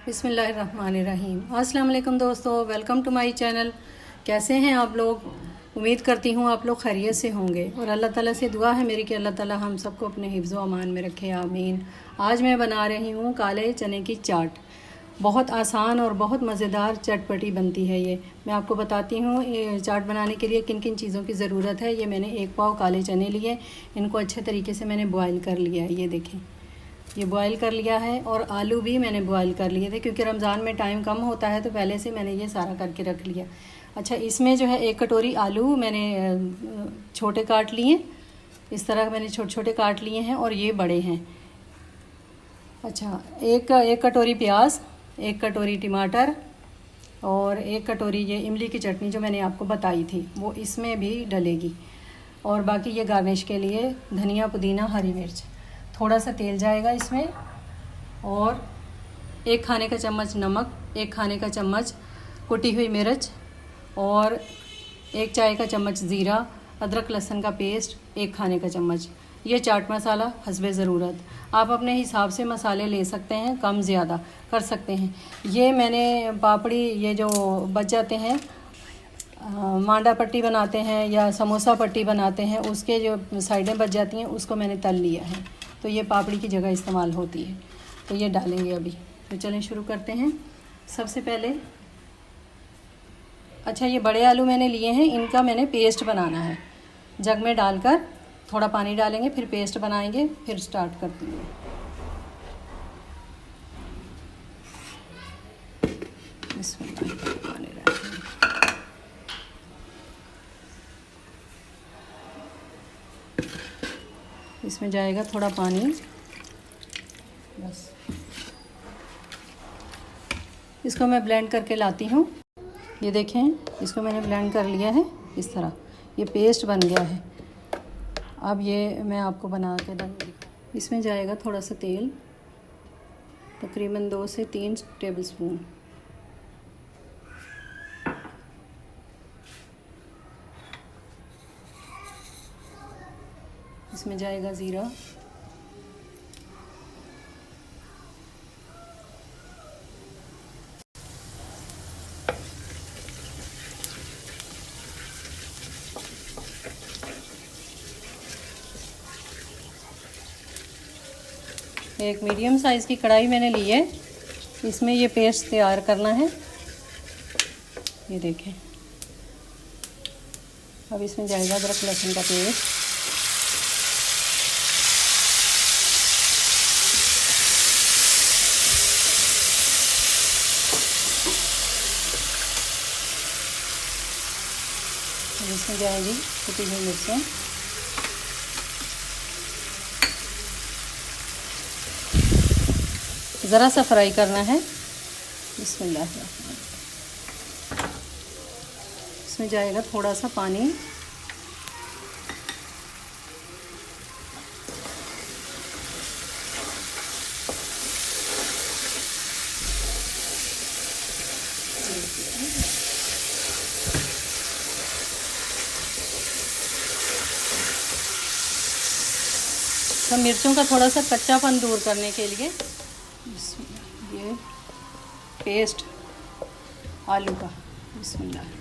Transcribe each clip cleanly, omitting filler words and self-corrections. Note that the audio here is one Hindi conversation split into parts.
बिस्मिल्लाहिर्रहमानिर्रहीम। अस्सलाम वालेकुम दोस्तों, वेलकम टू माय चैनल। कैसे हैं आप लोग? उम्मीद करती हूँ आप लोग खैरियत से होंगे और अल्लाह ताला से दुआ है मेरी कि अल्लाह ताला हम सबको अपने हिफ्ज़ व अमान में रखे, आमीन। आज मैं बना रही हूँ काले चने की चाट। बहुत आसान और बहुत मज़ेदार चटपटी बनती है ये। मैं आपको बताती हूँ ये चाट बनाने के लिए किन किन चीज़ों की ज़रूरत है। ये मैंने 1 पाव काले चने लिए, इनको अच्छे तरीके से मैंने बॉयल कर लिया है। ये देखें, ये बॉयल कर लिया है। और आलू भी मैंने बॉयल कर लिए थे क्योंकि रमज़ान में टाइम कम होता है तो पहले से मैंने ये सारा करके रख लिया। अच्छा, इसमें जो है 1 कटोरी आलू मैंने छोटे काट लिए, इस तरह मैंने छोटे छोटे काट लिए हैं और ये बड़े हैं। अच्छा, एक कटोरी प्याज, 1 कटोरी टमाटर और 1 कटोरी ये इमली की चटनी जो मैंने आपको बताई थी वो इसमें भी डलेगी। और बाकी ये गार्निश के लिए धनिया, पुदीना, हरी मिर्च। थोड़ा सा तेल जाएगा इसमें और 1 खाने का चम्मच नमक, 1 खाने का चम्मच कुटी हुई मिर्च और 1 चाय का चम्मच ज़ीरा, अदरक लहसुन का पेस्ट 1 खाने का चम्मच। ये चाट मसाला हस्बे ज़रूरत। आप अपने हिसाब से मसाले ले सकते हैं, कम ज़्यादा कर सकते हैं। ये मैंने पापड़ी, ये जो बच जाते हैं मांडा पट्टी बनाते हैं या समोसा पट्टी बनाते हैं, उसके जो साइडें बच जाती हैं उसको मैंने तल लिया है, तो ये पापड़ी की जगह इस्तेमाल होती है। तो ये डालेंगे अभी। तो चलें शुरू करते हैं। सबसे पहले अच्छा, ये बड़े आलू मैंने लिए हैं, इनका मैंने पेस्ट बनाना है। जग में डालकर थोड़ा पानी डालेंगे, फिर पेस्ट बनाएंगे, फिर स्टार्ट करते हैं। इसमें जाएगा थोड़ा पानी, बस। इसको मैं ब्लेंड करके लाती हूँ। ये देखें, इसको मैंने ब्लेंड कर लिया है इस तरह, ये पेस्ट बन गया है। अब ये मैं आपको बना के दूँगी। इसमें जाएगा थोड़ा सा तेल, तकरीबन 2 से 3 टेबलस्पून। इसमें जाएगा ज़ीरा, एक मीडियम साइज़ की कढ़ाई मैंने ली है, इसमें ये पेस्ट तैयार करना है। ये देखें, अब इसमें जाएगा अदरक लहसुन का पेस्ट, इसमें जाएगी कुटी हुई मिर्चें, ज़रा सा फ्राई करना है। बिस्मिल्लाह। इसमें जाएगा थोड़ा सा पानी, तो मिर्चों का थोड़ा सा कच्चापन दूर करने के लिए ये पेस्ट आलू का, बिस्मिल्लाह।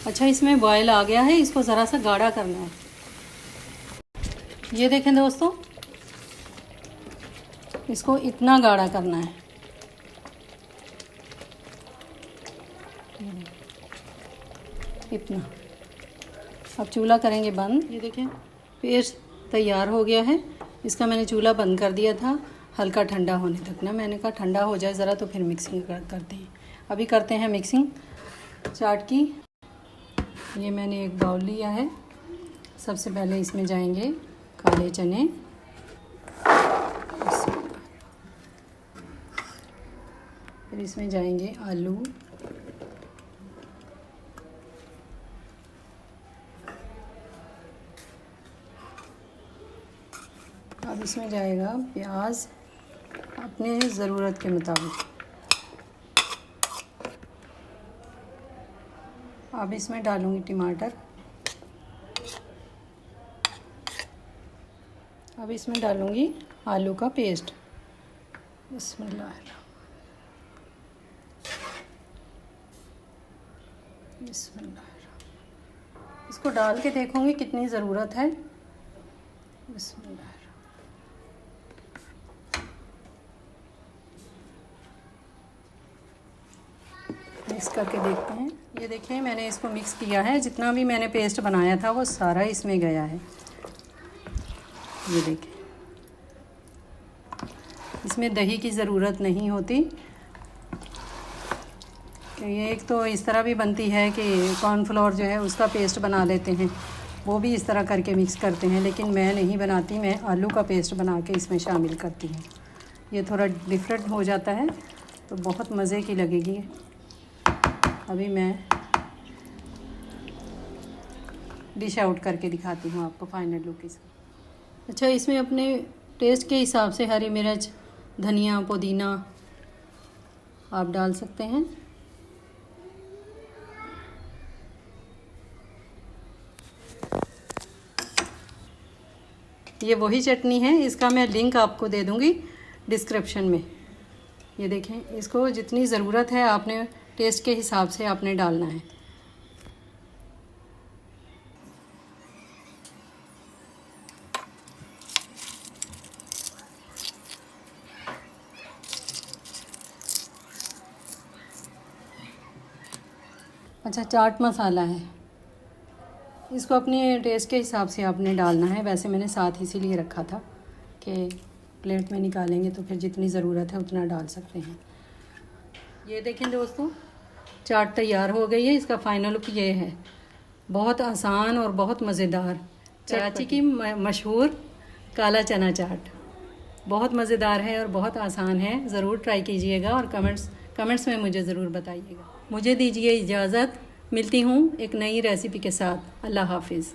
अच्छा, इसमें बॉयल आ गया है, इसको ज़रा सा गाढ़ा करना है। ये देखें दोस्तों, इसको इतना गाढ़ा करना है, इतना। अब चूल्हा करेंगे बंद। ये देखें, पेस्ट तैयार हो गया है। इसका मैंने चूल्हा बंद कर दिया था हल्का ठंडा होने तक ना। मैंने कहा ठंडा हो जाए ज़रा तो फिर मिक्सिंग करते हैं। अभी करते हैं मिक्सिंग चाट की। ये मैंने एक बाउल लिया है। सबसे पहले इसमें जाएंगे काले चने, फिर इसमें जाएंगे आलू, अब इसमें जाएगा प्याज अपने ज़रूरत के मुताबिक। अब इसमें डालूँगी टमाटर, अब इसमें डालूँगी आलू का पेस्ट। बिस्मिल्लाह, इसको डाल के देखूँगी कितनी ज़रूरत है। बिस्मिल्लाह, मिक्स करके देखते हैं। ये देखिए मैंने इसको मिक्स किया है, जितना भी मैंने पेस्ट बनाया था वो सारा इसमें गया है। ये देखिए, इसमें दही की ज़रूरत नहीं होती। ये एक तो इस तरह भी बनती है कि कॉर्नफ्लोर जो है उसका पेस्ट बना लेते हैं, वो भी इस तरह करके मिक्स करते हैं, लेकिन मैं नहीं बनाती, मैं आलू का पेस्ट बना के इसमें शामिल करती हूँ। ये थोड़ा डिफरेंट हो जाता है तो बहुत मज़े की लगेगी। अभी मैं डिश आउट करके दिखाती हूँ आपको फाइनल लुक इसका। अच्छा, इसमें अपने टेस्ट के हिसाब से हरी मिर्च, धनिया, पुदीना आप डाल सकते हैं। ये वही चटनी है, इसका मैं लिंक आपको दे दूँगी डिस्क्रिप्शन में। ये देखें, इसको जितनी ज़रूरत है आपने टेस्ट के हिसाब से आपने डालना है। अच्छा, चाट मसाला है, इसको अपने टेस्ट के हिसाब से आपने डालना है। वैसे मैंने साथ इसीलिए रखा था कि प्लेट में निकालेंगे तो फिर जितनी ज़रूरत है उतना डाल सकते हैं। ये देखें दोस्तों, चाट तैयार हो गई है। इसका फाइनल लुक ये है, बहुत आसान और बहुत मज़ेदार कराची की मशहूर काला चना चाट। बहुत मज़ेदार है और बहुत आसान है, ज़रूर ट्राई कीजिएगा और कमेंट्स में मुझे ज़रूर बताइएगा। मुझे दीजिए इजाज़त, मिलती हूँ एक नई रेसिपी के साथ। अल्लाह हाफिज़।